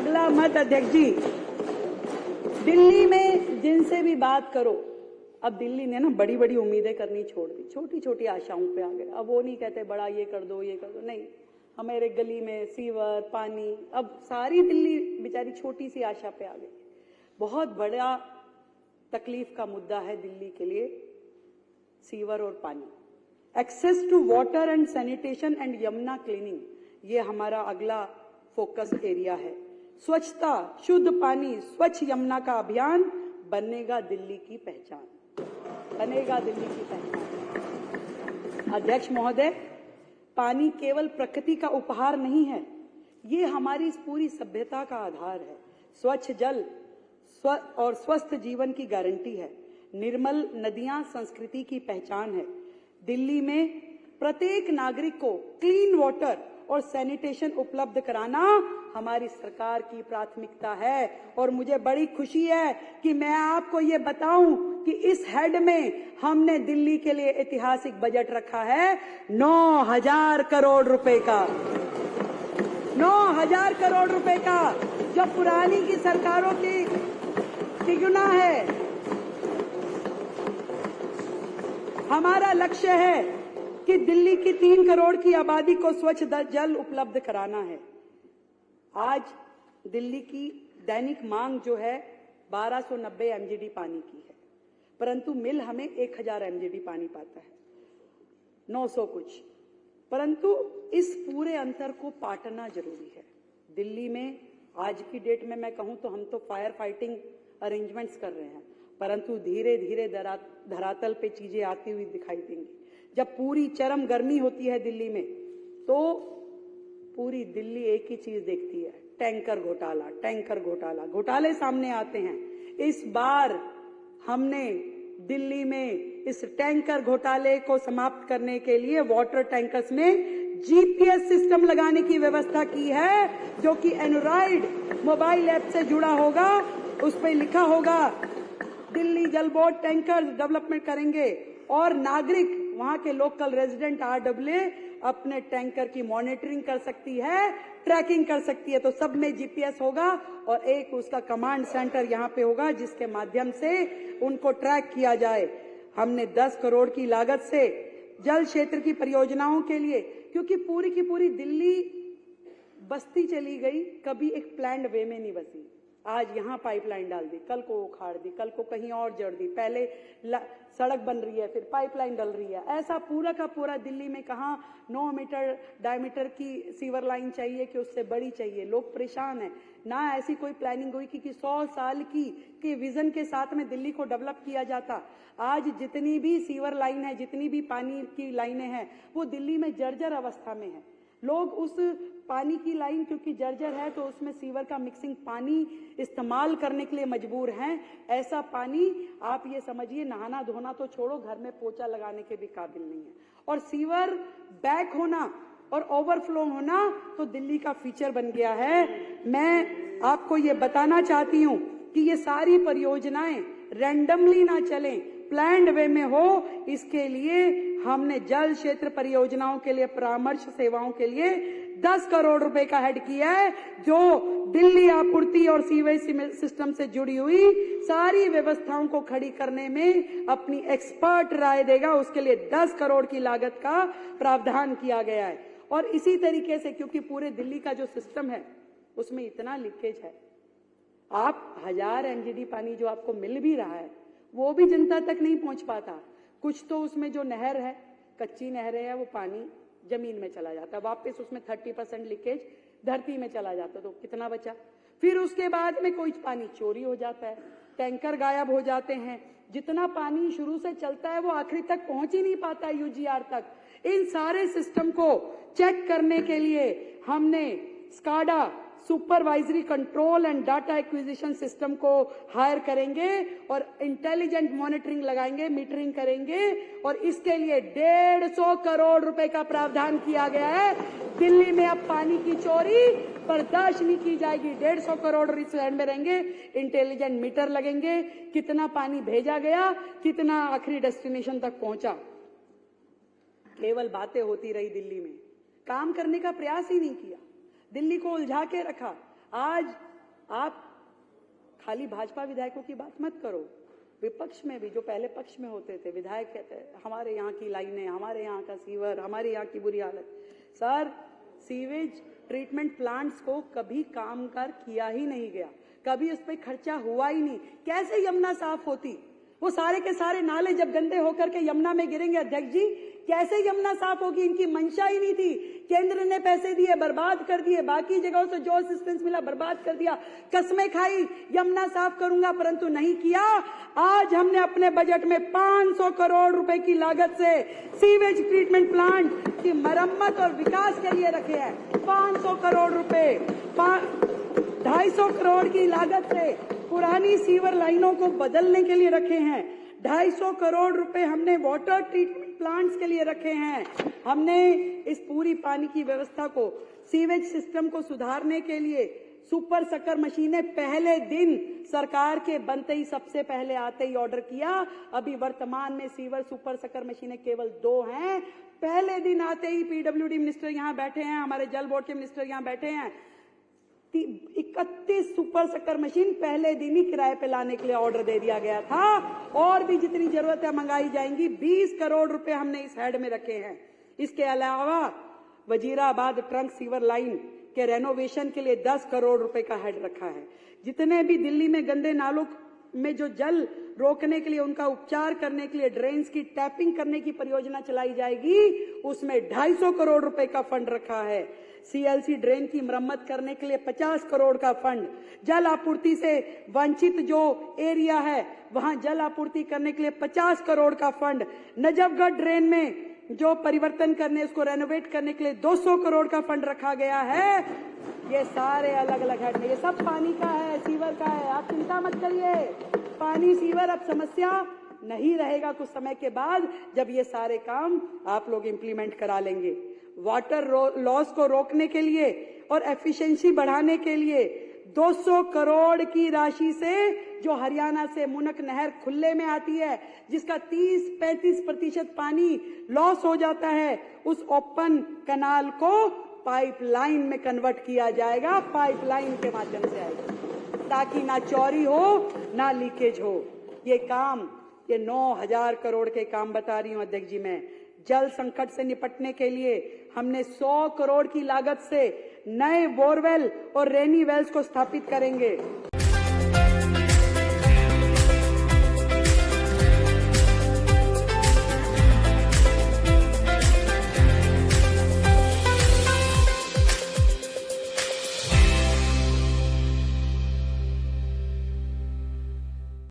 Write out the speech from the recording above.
अगला मत अध्यक्ष जी, दिल्ली में जिनसे भी बात करो, अब दिल्ली ने ना बड़ी बड़ी उम्मीदें करनी छोड़ दी, छोटी छोटी आशाओं पे आ गए। अब वो नहीं कहते बड़ा ये कर दो ये कर दो, नहीं, हमारे गली में सीवर पानी, अब सारी दिल्ली बेचारी छोटी सी आशा पे आ गई। बहुत बड़ा तकलीफ का मुद्दा है दिल्ली के लिए सीवर और पानी। Access to water and sanitation and Yamuna cleaning, ये हमारा अगला फोकस एरिया है। स्वच्छता, शुद्ध पानी, स्वच्छ यमुना का अभियान बनेगा दिल्ली की पहचान, बनेगा दिल्ली की पहचान। अध्यक्ष महोदय, पानी केवल प्रकृति का उपहार नहीं है, ये हमारी इस पूरी सभ्यता का आधार है। स्वच्छ जल और स्वस्थ जीवन की गारंटी है। निर्मल नदियां संस्कृति की पहचान है। दिल्ली में प्रत्येक नागरिक को क्लीन वाटर और सैनिटेशन उपलब्ध कराना हमारी सरकार की प्राथमिकता है। और मुझे बड़ी खुशी है कि मैं आपको ये बताऊं कि इस हेड में हमने दिल्ली के लिए ऐतिहासिक बजट रखा है 9,000 करोड़ रुपए का, 9,000 करोड़ रुपए का, जो पुरानी की सरकारों की तिगुना है। हमारा लक्ष्य है कि दिल्ली की 3 करोड़ की आबादी को स्वच्छ जल उपलब्ध कराना है। आज दिल्ली की दैनिक मांग जो है 1290 एमजीडी पानी की है, परंतु मिल हमें 1000 एमजीडी पानी पाता है, 900 कुछ। परंतु इस पूरे अंतर को पाटना जरूरी है। दिल्ली में आज की डेट में मैं कहूं तो हम तो फायर फाइटिंग अरेंजमेंट्स कर रहे हैं, परंतु धीरे धीरे धरातल पे चीजें आती हुई दिखाई देंगी। जब पूरी चरम गर्मी होती है दिल्ली में, तो पूरी दिल्ली एक ही चीज देखती है, टैंकर घोटाला, टैंकर घोटाला, घोटाले सामने आते हैं। इस बार हमने दिल्ली में इस टैंकर घोटाले को समाप्त करने के लिए वाटर टैंकर्स में जीपीएस सिस्टम लगाने की व्यवस्था की है, जो कि एंड्रॉइड मोबाइल ऐप से जुड़ा होगा। उस पर लिखा होगा दिल्ली जल बोर्ड टैंकर डेवलपमेंट करेंगे और नागरिक, वहां के लोकल रेजिडेंट आरडब्ल्यू अपने टैंकर की मॉनिटरिंग कर सकती है, ट्रैकिंग कर सकती है। तो सब में जीपीएस होगा और एक उसका कमांड सेंटर यहाँ पे होगा, जिसके माध्यम से उनको ट्रैक किया जाए। हमने 10 करोड़ की लागत से जल क्षेत्र की परियोजनाओं के लिए, क्योंकि पूरी की पूरी दिल्ली बस्ती चली गई, कभी एक प्लान्ड वे में नहीं बसी। आज यहाँ पाइपलाइन डाल दी, कल को उखाड़ दी, कल को कहीं और जड़ दी, पहले सड़क बन रही है, फिर पाइपलाइन डल रही है। ऐसा पूरा का पूरा दिल्ली में कहाँ 9 मीटर डायमीटर की सीवर लाइन चाहिए कि उससे बड़ी चाहिए। लोग परेशान हैं, ना ऐसी कोई प्लानिंग हुई कि 100 साल की विजन के साथ में दिल्ली को डेवलप किया जाता। आज जितनी भी सीवर लाइन है, जितनी भी पानी की लाइनें हैं, वो दिल्ली में जर्जर अवस्था में है। लोग उस पानी की लाइन क्योंकि जर्जर है तो उसमें सीवर का मिक्सिंग पानी इस्तेमाल करने के लिए मजबूर हैं। ऐसा पानी आप ये समझिए, नहाना धोना तो छोड़ो, घर में पोछा लगाने के भी काबिल नहीं है। और सीवर बैक होना और ओवरफ्लो होना तो दिल्ली का फीचर बन गया है। मैं आपको ये बताना चाहती हूँ कि ये सारी परियोजनाएं रैंडमली ना चलें, प्लान्ड वे में हो। इसके लिए हमने जल क्षेत्र परियोजनाओं के लिए परामर्श सेवाओं के लिए 10 करोड़ रुपए का हेड किया है, जो दिल्ली आपूर्ति और सीवेज सिस्टम से जुड़ी हुई सारी व्यवस्थाओं को खड़ी करने में अपनी एक्सपर्ट राय देगा। उसके लिए 10 करोड़ की लागत का प्रावधान किया गया है। और इसी तरीके से, क्योंकि पूरे दिल्ली का जो सिस्टम है उसमें इतना लीकेज है, आप 1000 एमजीडी पानी जो आपको मिल भी रहा है वो भी जनता तक नहीं पहुंच पाता। कुछ तो उसमें जो नहर है, कच्ची नहरें है, वो पानी जमीन में चला जाता है, वापस उसमें 30% लीकेज धरती में चला जाता, तो कितना बचा। फिर उसके बाद में कोई पानी चोरी हो जाता है, टैंकर गायब हो जाते हैं, जितना पानी शुरू से चलता है वो आखिरी तक पहुंच ही नहीं पाता यूजीआर तक। इन सारे सिस्टम को चेक करने के लिए हमने SCADA supervisory control and data acquisition system को हायर करेंगे और इंटेलिजेंट मॉनिटरिंग लगाएंगे, मीटरिंग करेंगे। और इसके लिए 150 करोड़ रुपए का प्रावधान किया गया है। दिल्ली में अब पानी की चोरी बर्दाश्त नहीं की जाएगी। 150 करोड़ इस हैंड में रहेंगे, इंटेलिजेंट मीटर लगेंगे, कितना पानी भेजा गया, कितना आखिरी डेस्टिनेशन तक पहुंचा। केवल बातें होती रही, दिल्ली में काम करने का प्रयास ही नहीं किया, दिल्ली को उलझा के रखा। आज आप खाली भाजपा विधायकों की बात मत करो, विपक्ष में भी जो पहले पक्ष में होते थे विधायक कहते हैं हमारे यहाँ की लाइनें, हमारे यहाँ का सीवर, हमारे यहाँ की बुरी हालत। सर, सीवेज ट्रीटमेंट प्लांट्स को कभी कामगार किया ही नहीं गया, कभी उस पर खर्चा हुआ ही नहीं। कैसे यमुना साफ होती? वो सारे के सारे नाले जब गंदे होकर के यमुना में गिरेंगे अध्यक्ष जी, कैसे यमुना साफ होगी? इनकी मंशा ही नहीं थी। केंद्र ने पैसे दिए, बर्बाद कर दिए, बाकी जगहों से जो असिस्टेंस मिला बर्बाद कर दिया, कस्में खाई यमुना साफ करूंगा, परंतु नहीं किया। आज हमने अपने बजट में 500 करोड़ रुपए की लागत से सीवेज ट्रीटमेंट प्लांट की मरम्मत और विकास के लिए रखे हैं। 500 करोड़ रुपए, 250 करोड़ की लागत से पुरानी सीवर लाइनों को बदलने के लिए रखे हैं। 250 करोड़ रुपए हमने वाटर ट्रीटमेंट प्लांट्स के लिए रखे हैं। हमने इस पूरी पानी की व्यवस्था को, सीवेज सिस्टम को सुधारने के लिए सुपर सकर मशीनें पहले दिन सरकार के बनते ही सबसे पहले आते ही ऑर्डर किया। अभी वर्तमान में सीवर सुपर सकर मशीनें केवल 2 हैं। पहले दिन आते ही पीडब्ल्यूडी मिनिस्टर यहाँ बैठे हैं, हमारे जल बोर्ड के मिनिस्टर यहाँ बैठे हैं, 31 सुपर सकर मशीन पहले दिन ही किराए पे लाने के लिए ऑर्डर दे दिया गया था। और भी जितनी जरूरत है मंगाई जाएंगी। 20 करोड़ रुपए हमने इस हेड में रखे हैं। इसके अलावा वजीराबाद ट्रंक सीवर लाइन के रेनोवेशन के लिए 10 करोड़ रुपए का हेड रखा है। जितने भी दिल्ली में गंदे नालों में जो जल रोकने के लिए, उनका उपचार करने के लिए ड्रेन्स की टैपिंग करने की परियोजना चलाई जाएगी, उसमें 250 करोड़ रुपए का फंड रखा है। सीएलसी ड्रेन की मरम्मत करने के लिए 50 करोड़ का फंड, जल आपूर्ति से वंचित जो एरिया है वहां जल आपूर्ति करने के लिए 50 करोड़ का फंड, नजफगढ़ ड्रेन में जो परिवर्तन करने, उसको रेनोवेट करने के लिए 200 करोड़ का फंड रखा गया है। ये सारे अलग अलग हेड में, ये सब पानी का है, सीवर का है। आप चिंता मत करिए, पानी सीवर अब समस्या नहीं रहेगा कुछ समय के बाद, जब ये सारे काम आप लोग इंप्लीमेंट करा लेंगे। वाटर लॉस को रोकने के लिए और एफिशिएंसी बढ़ाने के लिए 200 करोड़ की राशि से जो हरियाणा से मुनक नहर खुले में आती है, जिसका 30-35% पानी लॉस हो जाता है, उस ओपन कनाल को पाइपलाइन में कन्वर्ट किया जाएगा। पाइपलाइन के माध्यम से आएगा, ताकि ना चोरी हो ना लीकेज हो। ये काम, ये 9000 करोड़ के काम बता रही हूं अध्यक्ष जी। मैं जल संकट से निपटने के लिए हमने 100 करोड़ की लागत से नए बोरवेल और रेनी वेल्स को स्थापित करेंगे।